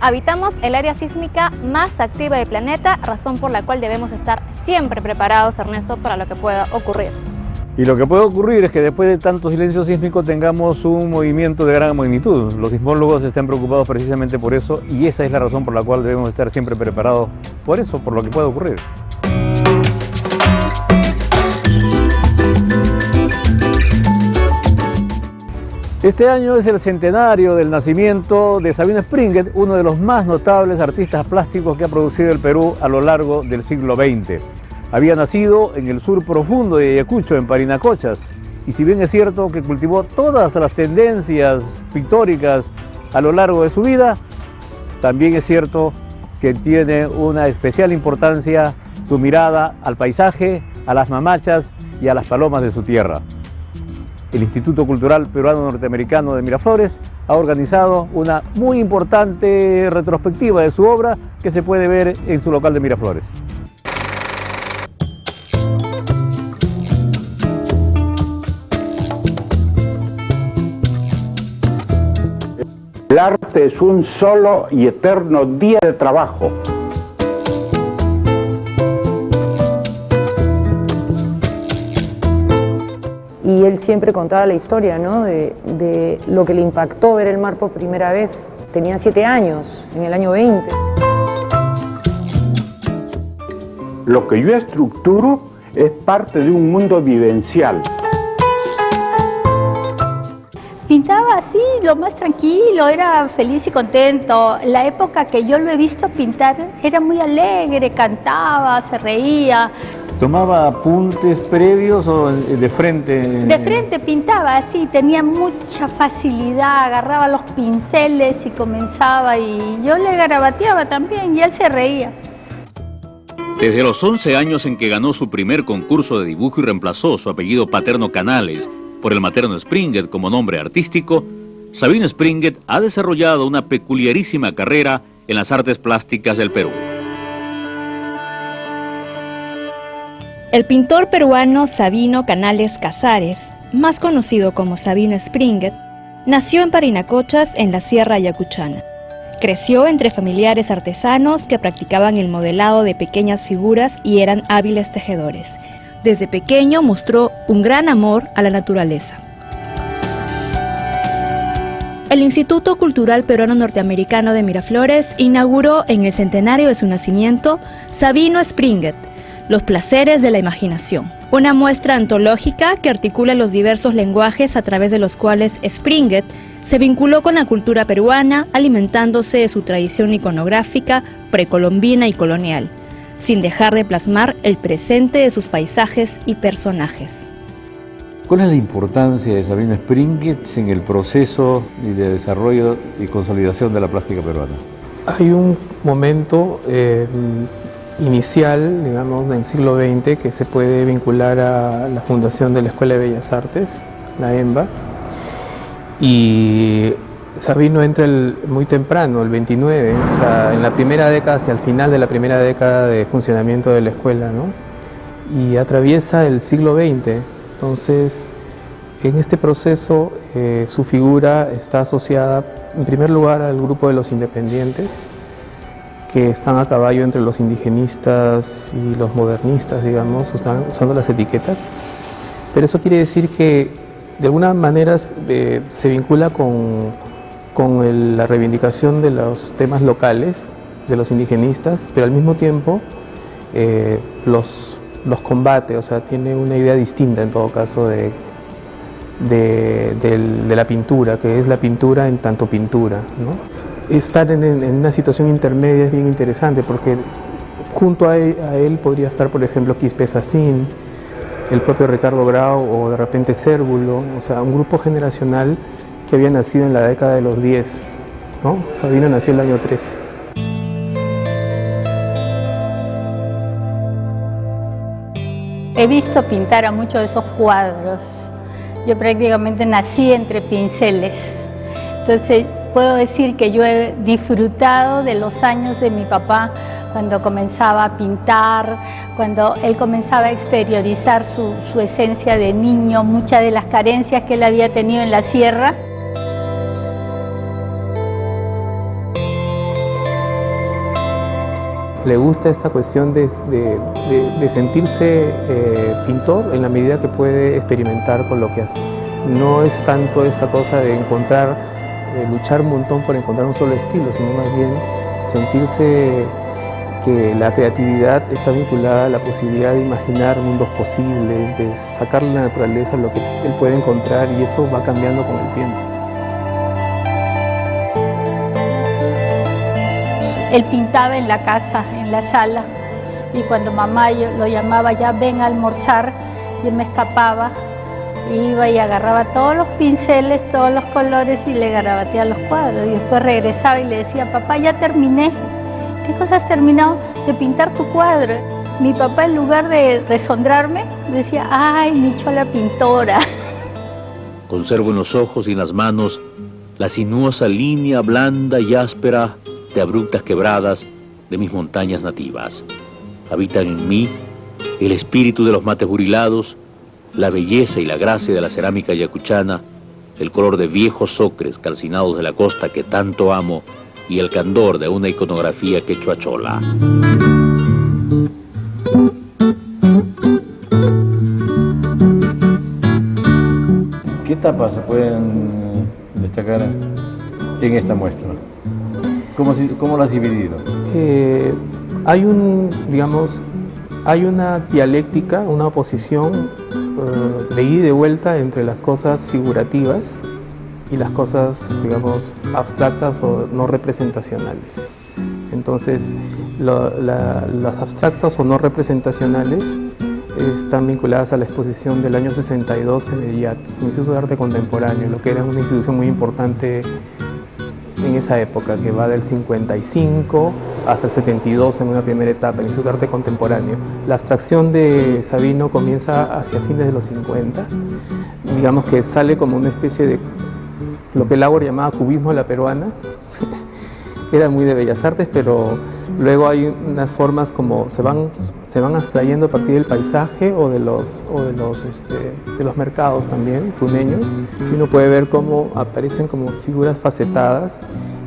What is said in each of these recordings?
Habitamos el área sísmica más activa del planeta, razón por la cual debemos estar siempre preparados, Ernesto, para lo que pueda ocurrir. Y lo que puede ocurrir es que después de tanto silencio sísmico tengamos un movimiento de gran magnitud. Los sismólogos están preocupados precisamente por eso y esa es la razón por la cual debemos estar siempre preparados por eso, por lo que pueda ocurrir. Este año es el centenario del nacimiento de Sabino Springet, uno de los más notables artistas plásticos que ha producido el Perú a lo largo del siglo XX. Había nacido en el sur profundo de Ayacucho, en Parinacochas, y si bien es cierto que cultivó todas las tendencias pictóricas a lo largo de su vida, también es cierto que tiene una especial importancia su mirada al paisaje, a las mamachas y a las palomas de su tierra. El Instituto Cultural Peruano-Norteamericano de Miraflores ha organizado una muy importante retrospectiva de su obra que se puede ver en su local de Miraflores. El arte es un solo y eterno día de trabajo. Y él siempre contaba la historia, ¿no? de lo que le impactó ver el mar por primera vez. Tenía 7 años, en el año 20. Lo que yo estructuro es parte de un mundo vivencial. Pintaba así, lo más tranquilo, era feliz y contento. La época que yo lo he visto pintar era muy alegre, cantaba, se reía. ¿Tomaba apuntes previos o de frente? De frente pintaba así, tenía mucha facilidad, agarraba los pinceles y comenzaba, y yo le garabateaba también y él se reía. Desde los 11 años en que ganó su primer concurso de dibujo y reemplazó su apellido paterno Canales por el materno Springet como nombre artístico, Sabino Springet ha desarrollado una peculiarísima carrera en las artes plásticas del Perú. El pintor peruano Sabino Canales Casares, más conocido como Sabino Springet, nació en Parinacochas, en la Sierra Ayacuchana. Creció entre familiares artesanos que practicaban el modelado de pequeñas figuras y eran hábiles tejedores. Desde pequeño mostró un gran amor a la naturaleza. El Instituto Cultural Peruano-Norteamericano de Miraflores inauguró en el centenario de su nacimiento Sabino Springet, Los placeres de la imaginación, una muestra antológica que articula los diversos lenguajes a través de los cuales Springet se vinculó con la cultura peruana, alimentándose de su tradición iconográfica precolombina y colonial, sin dejar de plasmar el presente de sus paisajes y personajes. ¿Cuál es la importancia de Sabino Springet en el proceso de desarrollo y consolidación de la plástica peruana? Hay un momento inicial, digamos, del siglo XX que se puede vincular a la fundación de la Escuela de Bellas Artes, la EMBA, y Sabino entra muy temprano, el 29, o sea, en la primera década, hacia el final de la primera década de funcionamiento de la escuela, ¿no? Y atraviesa el siglo XX. Entonces, en este proceso, su figura está asociada, en primer lugar, al grupo de los independientes, que están a caballo entre los indigenistas y los modernistas, digamos, están usando las etiquetas. Pero eso quiere decir que, de alguna manera, se vincula con la reivindicación de los temas locales, de los indigenistas, pero al mismo tiempo los combate, o sea, tiene una idea distinta en todo caso de la pintura, que es la pintura en tanto pintura, ¿no? Estar en una situación intermedia es bien interesante porque junto a él podría estar, por ejemplo, Quispe Sacín, el propio Ricardo Grau o de repente Cérvulo, o sea, un grupo generacional que había nacido en la década de los 10, ¿no? Sabino nació el año 13. He visto pintar a muchos de esos cuadros. Yo prácticamente nací entre pinceles. Entonces puedo decir que yo he disfrutado de los años de mi papá cuando comenzaba a pintar, cuando él comenzaba a exteriorizar su esencia de niño, muchas de las carencias que él había tenido en la sierra. le gusta esta cuestión de sentirse pintor en la medida que puede experimentar con lo que hace. No es tanto esta cosa de encontrar, luchar un montón por encontrar un solo estilo, sino más bien sentirse que la creatividad está vinculada a la posibilidad de imaginar mundos posibles, de sacarle la naturaleza lo que él puede encontrar, y eso va cambiando con el tiempo. Él pintaba en la casa, en la sala, y cuando mamá yo lo llamaba, ya ven a almorzar, yo me escapaba, iba y agarraba todos los pinceles, todos los colores y le garabateaba los cuadros, y después regresaba y le decía, papá, ya terminé. ¿Qué cosa has terminado? De pintar tu cuadro. Mi papá, en lugar de resondrarme, decía, ay, mi chola pintora. Conservo en los ojos y en las manos la sinuosa línea blanda y áspera de abruptas quebradas de mis montañas nativas. Habitan en mí el espíritu de los mates burilados, la belleza y la gracia de la cerámica yacuchana, el color de viejos ocres calcinados de la costa que tanto amo y el candor de una iconografía quechuachola. ¿Qué etapas se pueden destacar en esta muestra? ¿Cómo la has dividido? Hay una dialéctica, una oposición de ida y de vuelta entre las cosas figurativas y las cosas, digamos, abstractas o no representacionales. Entonces, las abstractas o no representacionales están vinculadas a la exposición del año 62 en el IAC, el Instituto de Arte Contemporáneo, lo que era una institución muy importante en esa época, que va del 55 hasta el 72 en una primera etapa, el Instituto de Arte Contemporáneo. La abstracción de Sabino comienza hacia fines de los 50, digamos que sale como una especie de lo que el Auer llamaba cubismo a la peruana. Era muy de Bellas Artes, pero luego hay unas formas como se van abstrayendo a partir del paisaje o de los mercados también, tuneños, y uno puede ver cómo aparecen como figuras facetadas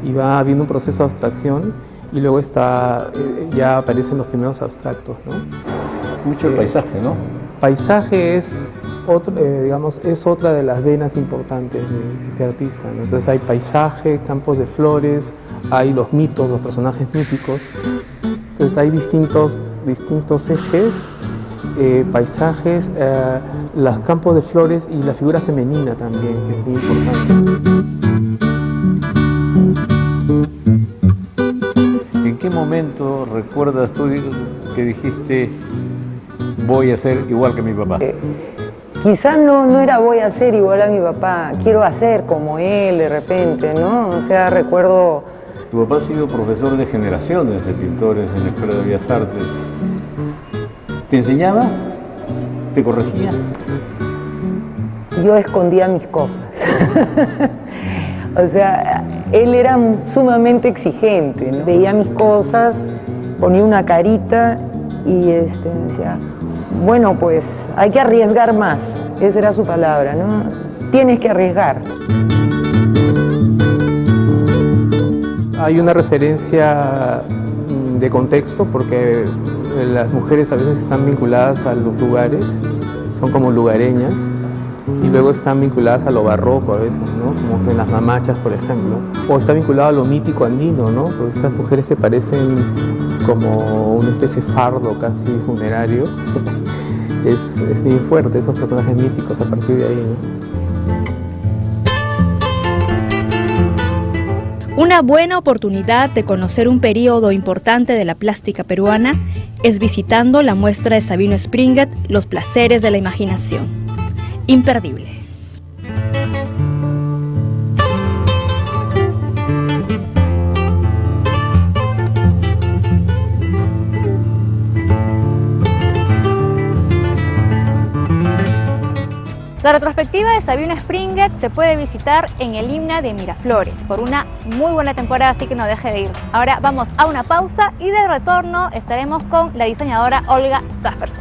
y va habiendo un proceso de abstracción, y luego ya aparecen los primeros abstractos, ¿no? Mucho el paisaje, ¿no? Paisaje es otra de las venas importantes de este artista, ¿no? Entonces hay paisaje, campos de flores, hay los mitos, los personajes míticos. Entonces hay distintos ejes, paisajes, los campos de flores y la figura femenina también, que es muy importante. ¿En qué momento recuerdas tú que dijiste voy a ser igual que mi papá? Quizás no era voy a ser igual a mi papá, quiero hacer como él de repente, ¿no? O sea, recuerdo... Tu papá ha sido profesor de generaciones de pintores en la Escuela de Bellas Artes. ¿Te enseñaba? ¿Te corregía? Yo escondía mis cosas. O sea, él era sumamente exigente, ¿no? Veía mis cosas, ponía una carita y decía, bueno, pues hay que arriesgar más. Esa era su palabra, ¿no? Tienes que arriesgar. Hay una referencia de contexto porque las mujeres a veces están vinculadas a los lugares, son como lugareñas, y luego están vinculadas a lo barroco a veces, ¿no? Como en las mamachas, por ejemplo. O está vinculado a lo mítico andino, ¿no? Porque estas mujeres que parecen como una especie de fardo casi funerario. Es bien fuerte esos personajes míticos a partir de ahí, ¿no? Una buena oportunidad de conocer un periodo importante de la plástica peruana es visitando la muestra de Sabino Springet, Los placeres de la imaginación. Imperdible. La retrospectiva de Sabino Springet se puede visitar en el IMNA de Miraflores por una muy buena temporada, así que no deje de ir. Ahora vamos a una pausa y de retorno estaremos con la diseñadora Olga Zafferson.